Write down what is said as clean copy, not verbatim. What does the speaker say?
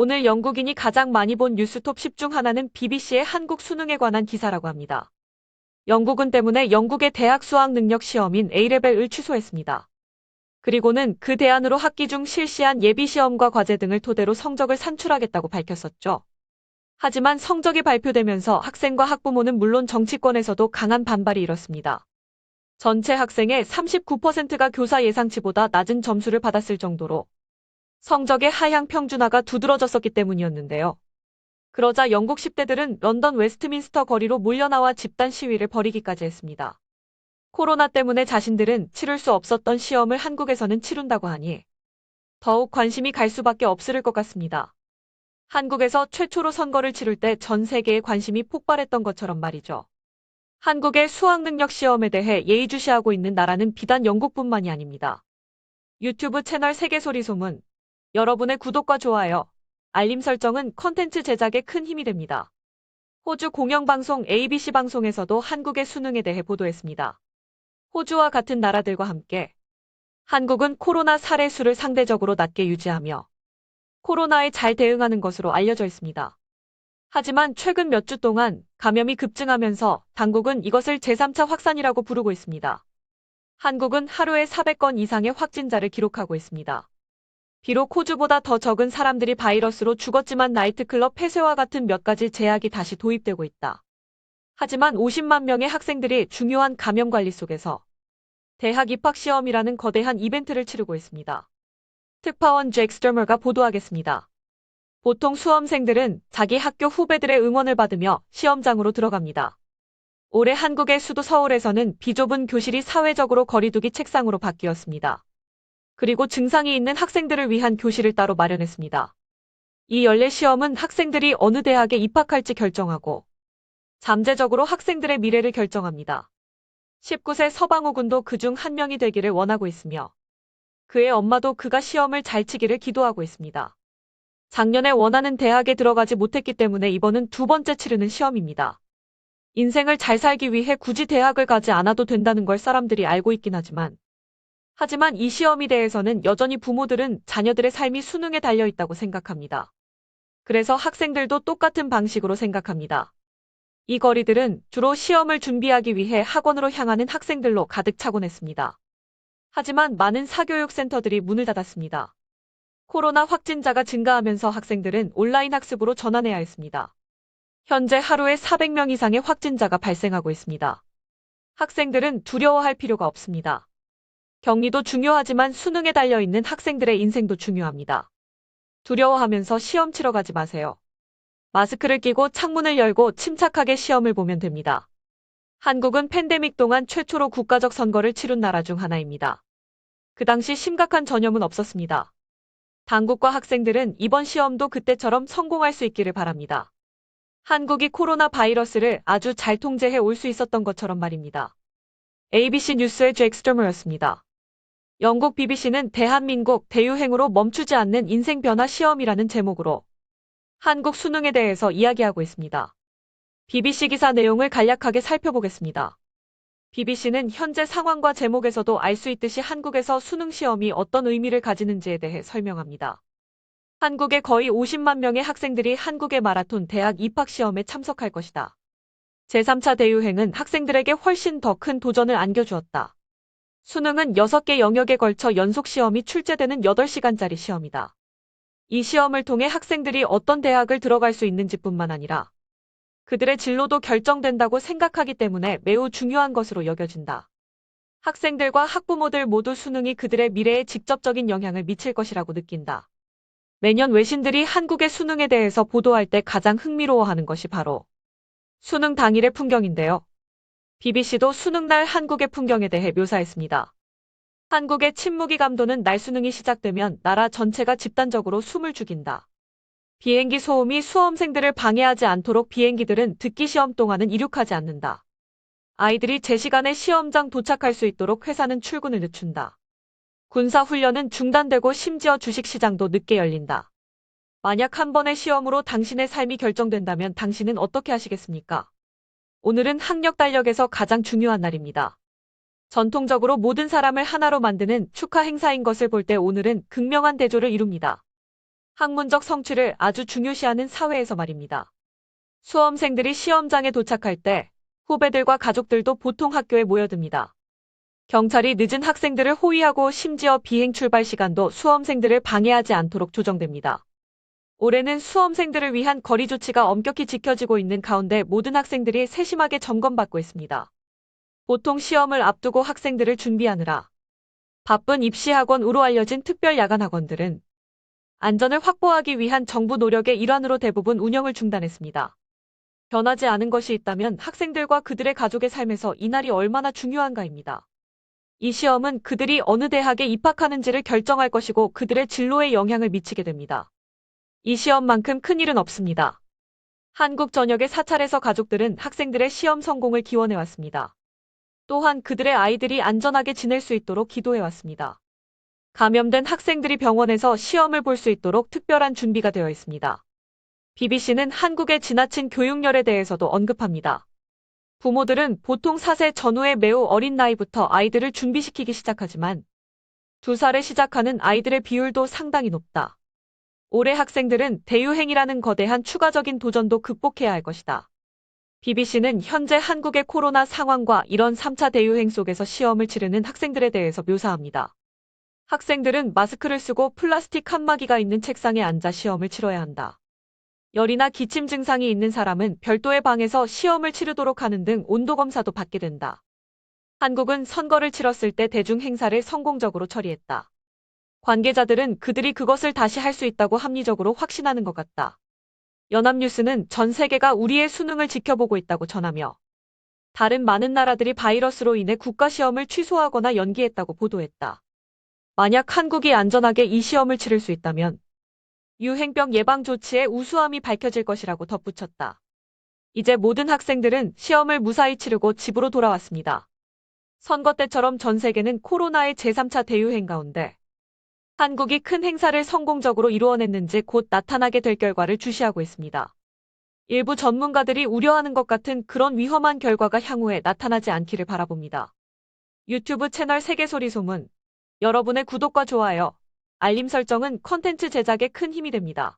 오늘 영국인이 가장 많이 본 뉴스톱 10 중 하나는 BBC의 한국 수능에 관한 기사라고 합니다. 영국은 때문에 영국의 대학 수학 능력 시험인 A레벨을 취소했습니다. 그리고는 그 대안으로 학기 중 실시한 예비시험과 과제 등을 토대로 성적을 산출하겠다고 밝혔었죠. 하지만 성적이 발표되면서 학생과 학부모는 물론 정치권에서도 강한 반발이 일었습니다. 전체 학생의 39%가 교사 예상치보다 낮은 점수를 받았을 정도로 성적의 하향 평준화가 두드러졌었기 때문이었는데요. 그러자 영국 10대들은 런던 웨스트민스터 거리로 몰려나와 집단 시위를 벌이기까지 했습니다. 코로나 때문에 자신들은 치를 수 없었던 시험을 한국에서는 치룬다고 하니 더욱 관심이 갈 수밖에 없을 것 같습니다. 한국에서 최초로 선거를 치를 때 전 세계의 관심이 폭발했던 것처럼 말이죠. 한국의 수학능력 시험에 대해 예의주시하고 있는 나라는 비단 영국뿐만이 아닙니다. 유튜브 채널 세계소리소문, 여러분의 구독과 좋아요, 알림 설정은 컨텐츠 제작에 큰 힘이 됩니다. 호주 공영방송 ABC 방송에서도 한국의 수능에 대해 보도했습니다. 호주와 같은 나라들과 함께 한국은 코로나 사례 수를 상대적으로 낮게 유지하며 코로나에 잘 대응하는 것으로 알려져 있습니다. 하지만 최근 몇 주 동안 감염이 급증하면서 당국은 이것을 제3차 확산이라고 부르고 있습니다. 한국은 하루에 400건 이상의 확진자를 기록하고 있습니다. 비록 호주보다 더 적은 사람들이 바이러스로 죽었지만 나이트클럽 폐쇄와 같은 몇 가지 제약이 다시 도입되고 있다. 하지만 50만 명의 학생들이 중요한 감염 관리 속에서 대학 입학 시험이라는 거대한 이벤트를 치르고 있습니다. 특파원 잭 스터머가 보도하겠습니다. 보통 수험생들은 자기 학교 후배들의 응원을 받으며 시험장으로 들어갑니다. 올해 한국의 수도 서울에서는 비좁은 교실이 사회적으로 거리두기 책상으로 바뀌었습니다. 그리고 증상이 있는 학생들을 위한 교실을 따로 마련했습니다. 이 연례 시험은 학생들이 어느 대학에 입학할지 결정하고 잠재적으로 학생들의 미래를 결정합니다. 19세 서방호 군도 그중 한 명이 되기를 원하고 있으며 그의 엄마도 그가 시험을 잘 치기를 기도하고 있습니다. 작년에 원하는 대학에 들어가지 못했기 때문에 이번은 두 번째 치르는 시험입니다. 인생을 잘 살기 위해 굳이 대학을 가지 않아도 된다는 걸 사람들이 알고 있긴 하지만 이 시험에 대해서는 여전히 부모들은 자녀들의 삶이 수능에 달려 있다고 생각합니다. 그래서 학생들도 똑같은 방식으로 생각합니다. 이 거리들은 주로 시험을 준비하기 위해 학원으로 향하는 학생들로 가득 차곤 했습니다. 하지만 많은 사교육 센터들이 문을 닫았습니다. 코로나 확진자가 증가하면서 학생들은 온라인 학습으로 전환해야 했습니다. 현재 하루에 400명 이상의 확진자가 발생하고 있습니다. 학생들은 두려워할 필요가 없습니다. 격리도 중요하지만 수능에 달려있는 학생들의 인생도 중요합니다. 두려워하면서 시험 치러 가지 마세요. 마스크를 끼고 창문을 열고 침착하게 시험을 보면 됩니다. 한국은 팬데믹 동안 최초로 국가적 선거를 치룬 나라 중 하나입니다. 그 당시 심각한 전염은 없었습니다. 당국과 학생들은 이번 시험도 그때처럼 성공할 수 있기를 바랍니다. 한국이 코로나 바이러스를 아주 잘 통제해 올 수 있었던 것처럼 말입니다. ABC 뉴스의 잭 스터머였습니다. 영국 BBC는 대한민국 대유행으로 멈추지 않는 인생 변화 시험이라는 제목으로 한국 수능에 대해서 이야기하고 있습니다. BBC 기사 내용을 간략하게 살펴보겠습니다. BBC는 현재 상황과 제목에서도 알 수 있듯이 한국에서 수능 시험이 어떤 의미를 가지는지에 대해 설명합니다. 한국의 거의 50만 명의 학생들이 한국의 마라톤 대학 입학 시험에 참석할 것이다. 제3차 대유행은 학생들에게 훨씬 더 큰 도전을 안겨주었다. 수능은 6개 영역에 걸쳐 연속 시험이 출제되는 8시간짜리 시험이다. 이 시험을 통해 학생들이 어떤 대학을 들어갈 수 있는지뿐만 아니라 그들의 진로도 결정된다고 생각하기 때문에 매우 중요한 것으로 여겨진다. 학생들과 학부모들 모두 수능이 그들의 미래에 직접적인 영향을 미칠 것이라고 느낀다. 매년 외신들이 한국의 수능에 대해서 보도할 때 가장 흥미로워하는 것이 바로 수능 당일의 풍경인데요. BBC도 수능날 한국의 풍경에 대해 묘사했습니다. 한국의 침묵이 감도는 날 수능이 시작되면 나라 전체가 집단적으로 숨을 죽인다. 비행기 소음이 수험생들을 방해하지 않도록 비행기들은 듣기 시험 동안은 이륙하지 않는다. 아이들이 제 시간에 시험장 도착할 수 있도록 회사는 출근을 늦춘다. 군사훈련은 중단되고 심지어 주식시장도 늦게 열린다. 만약 한 번의 시험으로 당신의 삶이 결정된다면 당신은 어떻게 하시겠습니까? 오늘은 학력달력에서 가장 중요한 날입니다. 전통적으로 모든 사람을 하나로 만드는 축하 행사인 것을 볼 때 오늘은 극명한 대조를 이룹니다. 학문적 성취를 아주 중요시하는 사회에서 말입니다. 수험생들이 시험장에 도착할 때 후배들과 가족들도 보통 학교에 모여듭니다. 경찰이 늦은 학생들을 호위하고 심지어 비행 출발 시간도 수험생들을 방해하지 않도록 조정됩니다. 올해는 수험생들을 위한 거리 조치가 엄격히 지켜지고 있는 가운데 모든 학생들이 세심하게 점검받고 있습니다. 보통 시험을 앞두고 학생들을 준비하느라 바쁜 입시학원으로 알려진 특별 야간 학원들은 안전을 확보하기 위한 정부 노력의 일환으로 대부분 운영을 중단했습니다. 변하지 않은 것이 있다면 학생들과 그들의 가족의 삶에서 이날이 얼마나 중요한가입니다. 이 시험은 그들이 어느 대학에 입학하는지를 결정할 것이고 그들의 진로에 영향을 미치게 됩니다. 이 시험만큼 큰 일은 없습니다. 한국 전역의 사찰에서 가족들은 학생들의 시험 성공을 기원해왔습니다. 또한 그들의 아이들이 안전하게 지낼 수 있도록 기도해왔습니다. 감염된 학생들이 병원에서 시험을 볼 수 있도록 특별한 준비가 되어 있습니다. BBC는 한국의 지나친 교육열에 대해서도 언급합니다. 부모들은 보통 4세 전후의 매우 어린 나이부터 아이들을 준비시키기 시작하지만 2살에 시작하는 아이들의 비율도 상당히 높다. 올해 학생들은 대유행이라는 거대한 추가적인 도전도 극복해야 할 것이다. BBC는 현재 한국의 코로나 상황과 이런 3차 대유행 속에서 시험을 치르는 학생들에 대해서 묘사합니다. 학생들은 마스크를 쓰고 플라스틱 칸막이가 있는 책상에 앉아 시험을 치러야 한다. 열이나 기침 증상이 있는 사람은 별도의 방에서 시험을 치르도록 하는 등 온도검사도 받게 된다. 한국은 선거를 치렀을 때 대중 행사를 성공적으로 처리했다. 관계자들은 그들이 그것을 다시 할 수 있다고 합리적으로 확신하는 것 같다. 연합뉴스는 전 세계가 우리의 수능을 지켜보고 있다고 전하며 다른 많은 나라들이 바이러스로 인해 국가시험을 취소하거나 연기했다고 보도했다. 만약 한국이 안전하게 이 시험을 치를 수 있다면 유행병 예방 조치의 우수함이 밝혀질 것이라고 덧붙였다. 이제 모든 학생들은 시험을 무사히 치르고 집으로 돌아왔습니다. 선거 때처럼 전 세계는 코로나의 제3차 대유행 가운데 한국이 큰 행사를 성공적으로 이루어냈는지 곧 나타나게 될 결과를 주시하고 있습니다. 일부 전문가들이 우려하는 것 같은 그런 위험한 결과가 향후에 나타나지 않기를 바라봅니다. 유튜브 채널 세계소리소문. 여러분의 구독과 좋아요, 알림 설정은 컨텐츠 제작에 큰 힘이 됩니다.